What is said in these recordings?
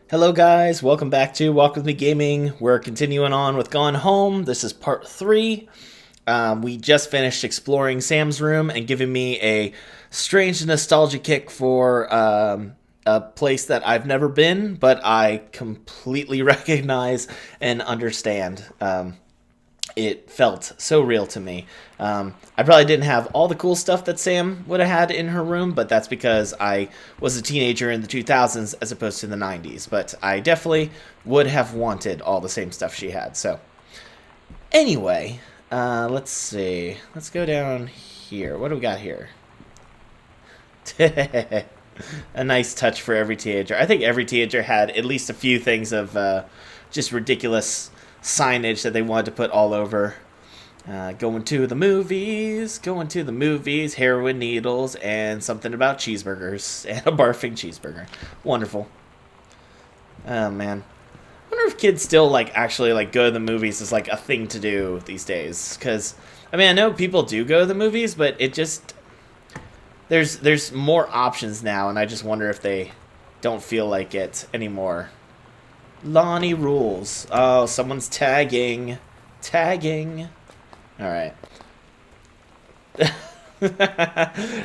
Hello guys, welcome back to Walk With Me Gaming. We're continuing on with Gone Home. This is part 3. We just finished exploring Sam's room and giving me a strange nostalgia kick for a place that I've never been, but I completely recognize and understand. It felt so real to me. I probably didn't have all the cool stuff that Sam would have had in her room, but that's because I was a teenager in the 2000s as opposed to the 90s. But I definitely would have wanted all the same stuff she had. So, anyway, let's see. Let's go down here. What do we got here? A nice touch for every teenager. I think every teenager had at least a few things of just ridiculous signage that they wanted to put all over. Going to the movies, heroin needles, and something about cheeseburgers, and a barfing cheeseburger. Wonderful. Oh, man. I wonder if kids still, actually, go to the movies is, a thing to do these days. Because, I know people do go to the movies, but it just... There's more options now, and I just wonder if they don't feel like it anymore. Lonnie rules. Oh, someone's tagging. Tagging. Alright.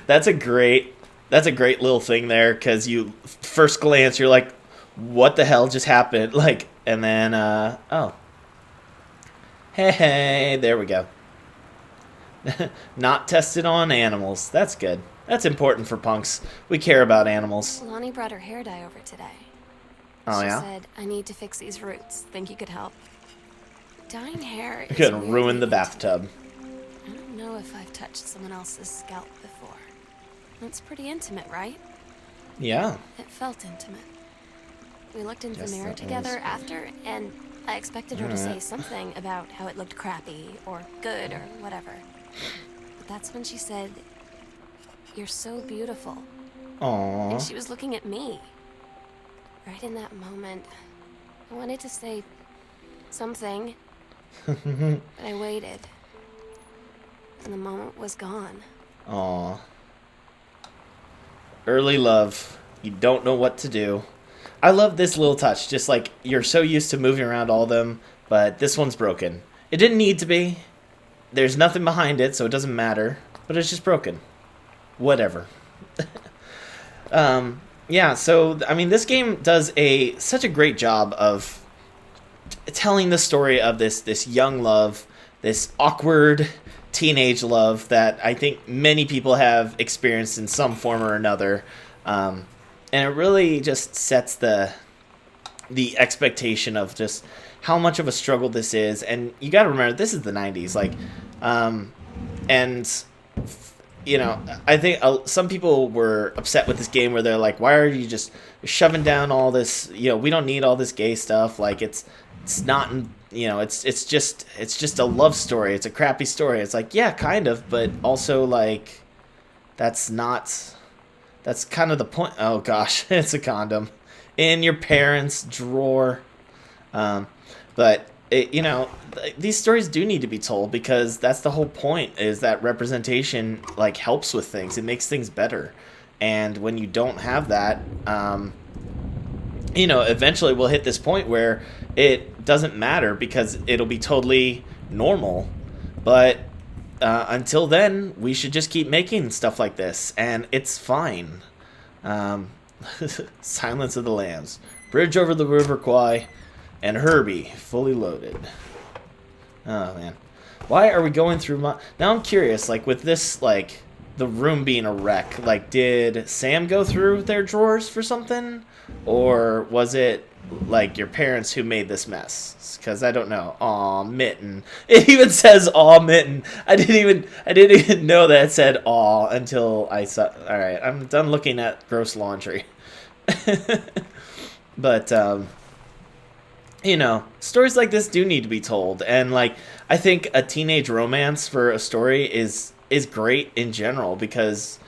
That's a great little thing there, because you, first glance, you're like, what the hell just happened? And then, oh. Hey, there we go. Not tested on animals. That's good. That's important for punks. We care about animals. Lonnie brought her hair dye over today. Oh, she yeah? said, I need to fix these roots. Think you could help? Dyeing hair is You're gonna weirdly ruin the intimate. bathtub. I don't know if I've touched someone else's scalp before. It's pretty intimate, right? Yeah. It felt intimate. We looked in the Yes, mirror that together was. after, and I expected her to say Alright. something about how it looked crappy, or good, or whatever. But that's when she said, you're so beautiful. Aww. And she was looking at me. Right in that moment, I wanted to say something, but I waited. And the moment was gone. Aw. Early love. You don't know what to do. I love this little touch. Just you're so used to moving around all of them, but this one's broken. It didn't need to be. There's nothing behind it, so it doesn't matter. But it's just broken. Whatever. Yeah, so, this game does such a great job of telling the story of this young love, this awkward teenage love that I think many people have experienced in some form or another. And it really just sets the expectation of just how much of a struggle this is. And you got to remember, this is the 90s. And I think some people were upset with this game where they're like, why are you just shoving down all this, we don't need all this gay stuff. It's not, it's just a love story. It's a crappy story. It's yeah, kind of, but also that's kind of the point. Oh gosh, it's a condom in your parents' drawer. But these stories do need to be told, because that's the whole point, is that representation helps with things. It makes things better. And when you don't have that, eventually we'll hit this point where it doesn't matter, because it'll be totally normal. But until then, we should just keep making stuff like this, and it's fine. Silence of the Lambs, Bridge over the River Kwai, and Herbie, fully loaded. Oh, man. Why are we going through my... Now I'm curious, with this, the room being a wreck, did Sam go through their drawers for something? Or was it, your parents who made this mess? Because I don't know. Aw, Mitten. It even says aw, Mitten. I didn't even know that it said aw until I saw... Alright, I'm done looking at gross laundry. But, stories like this do need to be told. And, I think a teenage romance for a story is great in general, because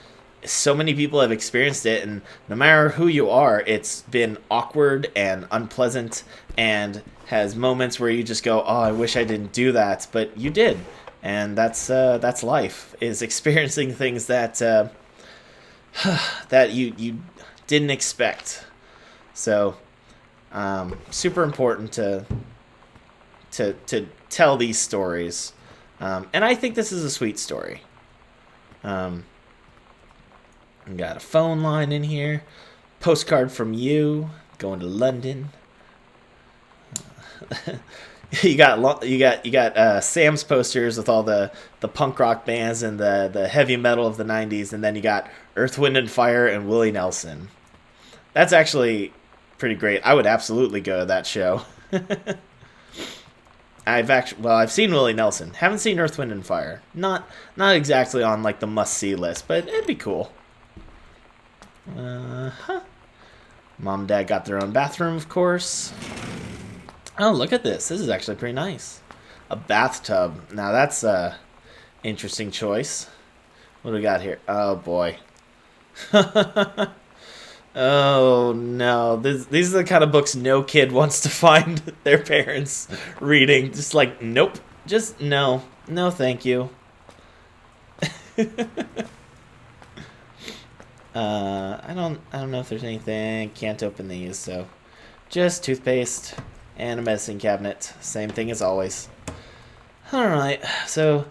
so many people have experienced it, and no matter who you are, it's been awkward and unpleasant, and has moments where you just go, oh, I wish I didn't do that, but you did. And that's life, is experiencing things that that you didn't expect. So Super important to tell these stories. And I think this is a sweet story. We got a phone line in here. Postcard from you. Going to London. you got Sam's posters with all the punk rock bands and the heavy metal of the 90s, and then you got Earth, Wind and Fire and Willie Nelson. That's actually pretty great. I would absolutely go to that show. I've seen Willie Nelson. Haven't seen Earth, Wind and Fire. Not exactly on like the must-see list, but it'd be cool. Mom and Dad got their own bathroom, of course. Oh, look at this. This is actually pretty nice. A bathtub. Now that's a interesting choice. What do we got here? Oh boy. Oh no. These are the kind of books no kid wants to find their parents reading. Just like, nope. Just no. No, thank you. I don't know if there's anything. Can't open these, so just toothpaste and a medicine cabinet. Same thing as always. Alright, so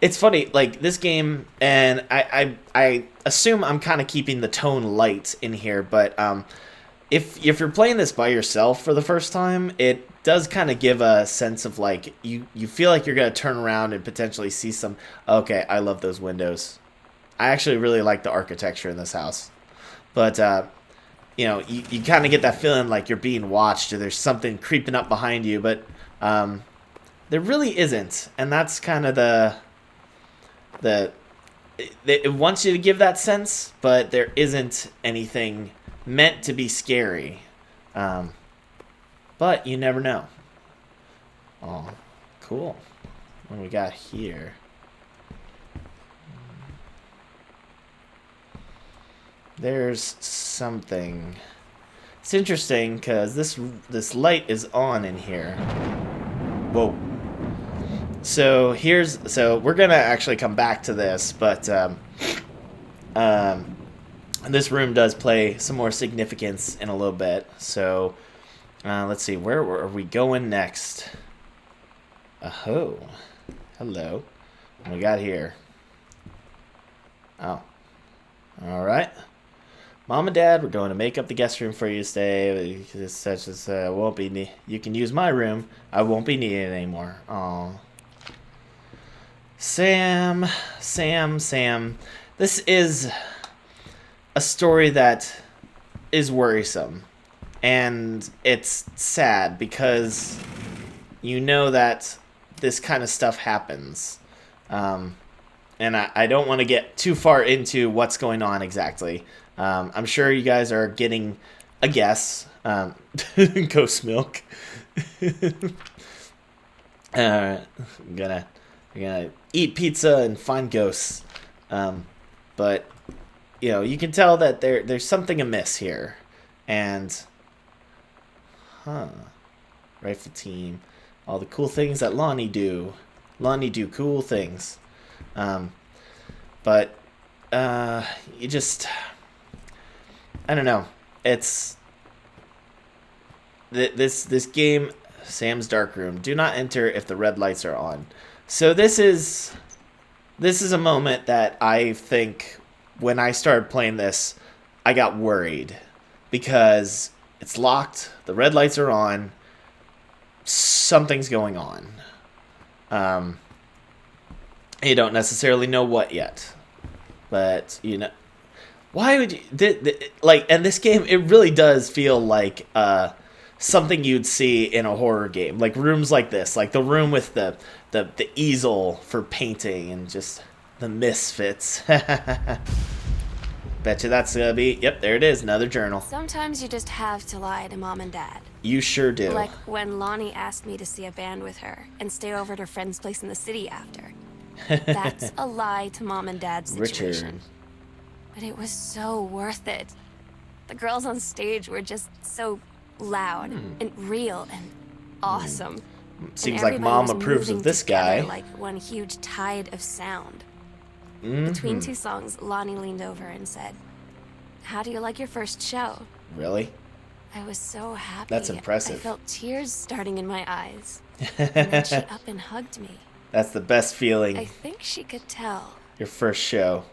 it's funny, like this game, and I assume I'm kind of keeping the tone light in here, but if you're playing this by yourself for the first time, it does kind of give a sense of like you feel like you're gonna turn around and potentially see some. Okay, I love those windows. I actually really like the architecture in this house. But, you kind of get that feeling like you're being watched or there's something creeping up behind you. But there really isn't. And that's kind of it wants you to give that sense, but there isn't anything meant to be scary. But you never know. Oh, cool. What do we got here? There's something. It's interesting because this light is on in here. Whoa. So we're gonna actually come back to this, but this room does play some more significance in a little bit. So let's see, where are we going next? Oh, hello. What we got here? Oh, all right. Mom and Dad, we're going to make up the guest room for you to stay. Such as won't be. You can use my room. I won't be needing it anymore. Aw. Sam. This is a story that is worrisome, and it's sad because you know that this kind of stuff happens, and I don't want to get too far into what's going on exactly. I'm sure you guys are getting a guess. Ghost milk. We're gonna eat pizza and find ghosts. But you can tell that there's something amiss here. And rifle team, all the cool things that Lonnie do. Lonnie do cool things. But you just, I don't know. It's this game, Sam's Dark Room. Do not enter if the red lights are on. So this is a moment that I think when I started playing this, I got worried because it's locked. The red lights are on. Something's going on. You don't necessarily know what yet, but why would you and this game, it really does feel like something you'd see in a horror game, like rooms like this, like the room with the easel for painting and just the misfits. Bet you that's gonna be, yep, there it is, another journal. Sometimes you just have to lie to Mom and Dad. You sure do. Like when Lonnie asked me to see a band with her and stay over at her friend's place in the city after. That's a lie to Mom and Dad's situation. Richard. But it was so worth it. The girls on stage were just so loud and real and awesome. Seems and like Mom was approves of moving this together guy. like one huge tide of sound. Between two songs, Lonnie leaned over and said, "How do you like your first show?" Really? I was so happy. That's impressive. I felt tears starting in my eyes. And then she up and hugged me. That's the best feeling. I think she could tell. Your first show.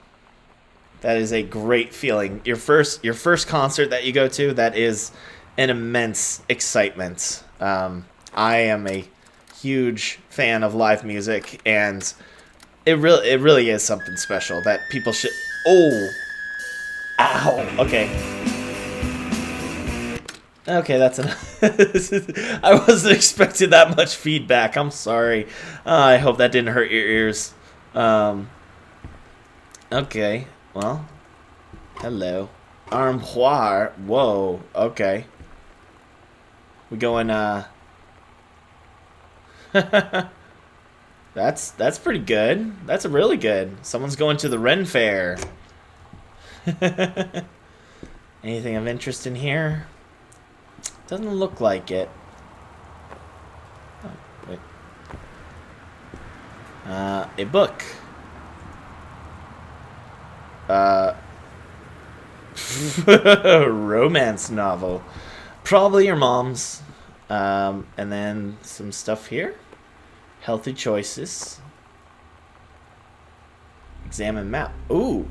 That is a great feeling. Your first concert that you go to, that is an immense excitement. I am a huge fan of live music, and it really is something special that people should. Oh, ow. Okay. Okay, that's enough. I wasn't expecting that much feedback. I'm sorry. I hope that didn't hurt your ears. Okay. Well, hello. Armoire. Whoa. Okay. We going, That's pretty good. That's really good. Someone's going to the Ren Fair. Anything of interest in here? Doesn't look like it. Oh, wait. A book. Romance novel. Probably your mom's. And then some stuff here. Healthy choices. Examine map. Ooh.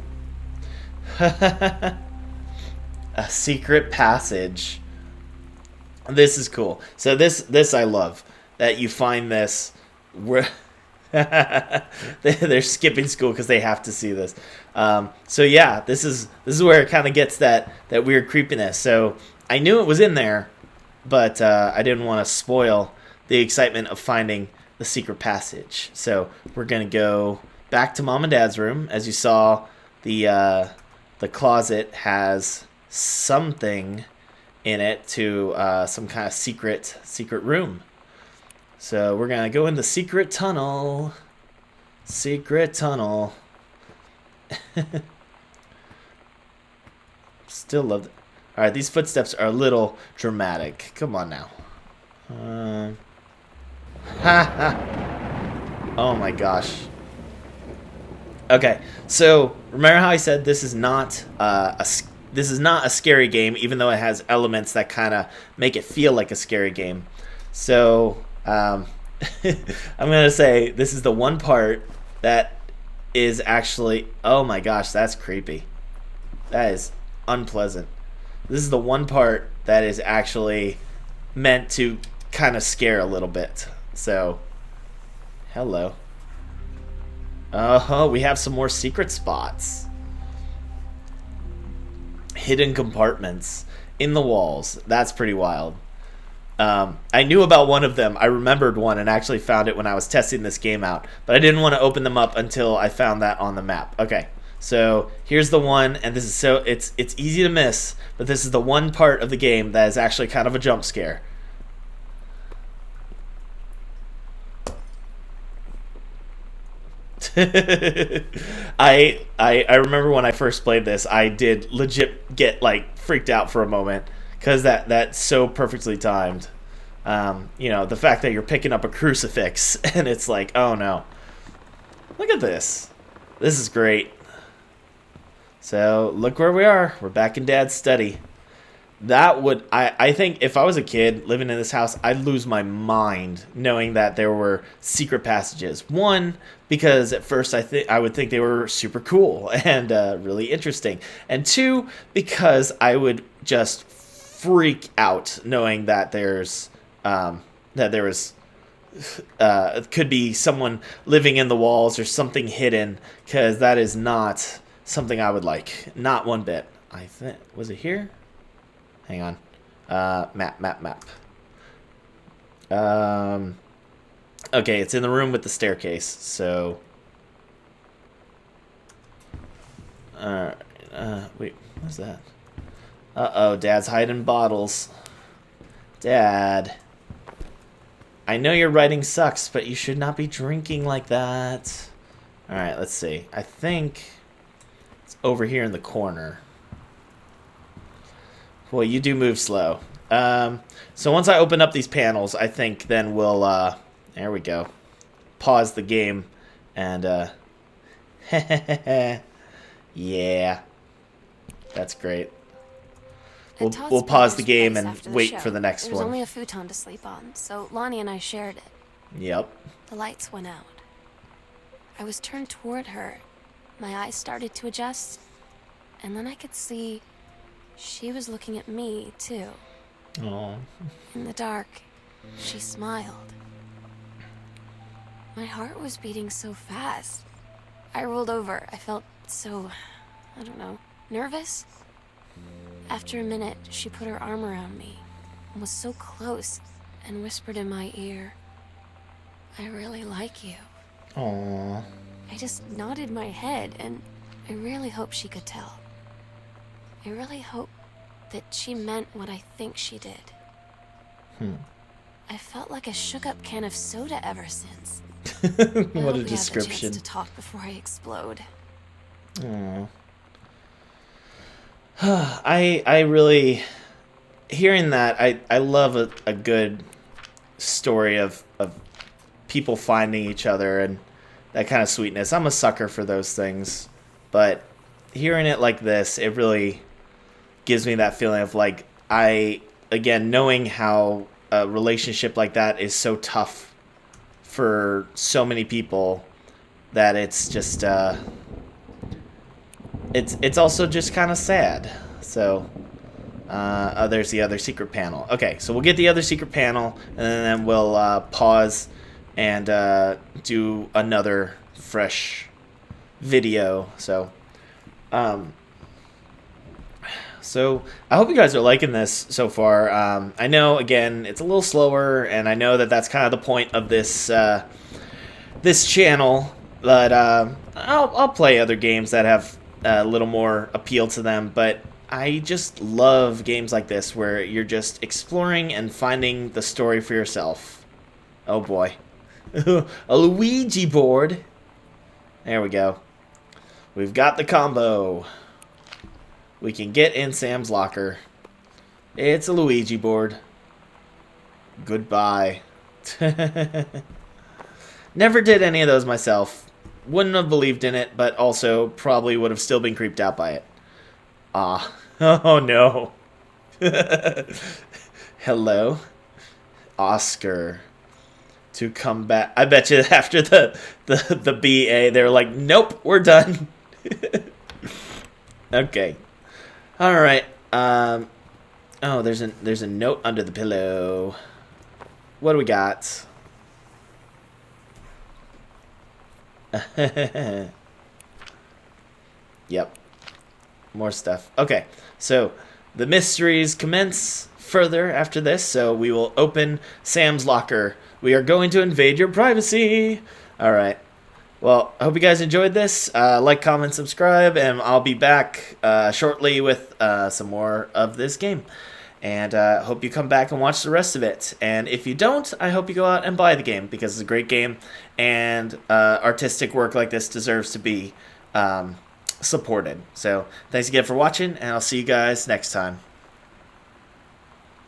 A secret passage. This is cool. So this I love. That you find this where they're skipping school because they have to see this. So yeah, this is where it kind of gets that weird creepiness. So I knew it was in there, but I didn't want to spoil the excitement of finding the secret passage. So we're gonna go back to Mom and Dad's room. As you saw, the closet has something in it to some kind of secret room. So we're gonna go in the secret tunnel. Secret tunnel. Still love it. All right, these footsteps are a little dramatic. Come on now. Oh my gosh. Okay, so remember how I said this is not a scary game, even though it has elements that kind of make it feel like a scary game. So I'm gonna say this is the one part that is actually, oh my gosh, that's creepy. That is unpleasant. This is the one part that is actually meant to kind of scare a little bit. So, hello. We have some more secret spots. Hidden compartments in the walls. That's pretty wild. I knew about one of them. I remembered one and actually found it when I was testing this game out. But I didn't want to open them up until I found that on the map. Okay, so here's the one, and this is it's easy to miss, but this is the one part of the game that is actually kind of a jump scare. I remember when I first played this, I did legit get like freaked out for a moment because that's so perfectly timed. The fact that you're picking up a crucifix and it's like, oh no, look at this. This is great. So look where we are. We're back in Dad's study. I think if I was a kid living in this house, I'd lose my mind knowing that there were secret passages. One, because at first I would think they were super cool and really interesting. And two, because I would just freak out knowing that could be someone living in the walls or something hidden, because that is not something I would like. Not one bit. I think, was it here? Hang on. Map. Okay, it's in the room with the staircase, so... wait, what's that? Uh-oh, Dad's hiding bottles. Dad. I know your writing sucks, but you should not be drinking like that. Alright, let's see. I think it's over here in the corner. Well, you do move slow. So once I open up these panels, I think then we'll, there we go. Pause the game and, yeah. That's great. Todd's we'll pause the brother's game place and after the wait show. for the next There was one. only a futon to sleep on, so Lonnie and I shared it. Yep. The lights went out. I was turned toward her. My eyes started to adjust, and then I could see she was looking at me, too. Oh. In the dark, she smiled. My heart was beating so fast. I rolled over. I felt so, I don't know, nervous. After a minute, she put her arm around me and was so close and whispered in my ear, "I really like you." Aww. I just nodded my head, and I really hope she could tell. I really hope that she meant what I think she did. I felt like a shook-up can of soda ever since. I What hope a we description. have the chance to talk before I explode. Aww. I really, hearing that, I love a good story of people finding each other and that kind of sweetness. I'm a sucker for those things, but hearing it like this, it really gives me that feeling of like, again, knowing how a relationship like that is so tough for so many people, that it's just it's also just kind of sad. So there's the other secret panel. Okay, so we'll get the other secret panel, and then we'll pause and do another fresh video. So I hope you guys are liking this so far. I know, again, it's a little slower, and I know that that's kind of the point of this this channel, but I'll play other games that have a little more appeal to them. But I just love games like this where you're just exploring and finding the story for yourself. Oh boy. A Luigi board. There we go. We've got the combo. We can get in Sam's locker. It's a Luigi board. Goodbye. Never did any of those myself. Wouldn't have believed in it, but also probably would have still been creeped out by it. Ah. Oh no. Hello? Oscar. To come back. I bet you after the BA, they're like, nope, we're done. Okay. Alright. Oh, there's a note under the pillow. What do we got? Yep. More stuff. Okay. So, the mysteries commence further after this, so we will open Sam's locker. We are going to invade your privacy. Alright. Well, I hope you guys enjoyed this. Like, comment, subscribe, and I'll be back shortly with some more of this game. And hope you come back and watch the rest of it. And if you don't, I hope you go out and buy the game, because it's a great game, and artistic work like this deserves to be supported. So, thanks again for watching, and I'll see you guys next time.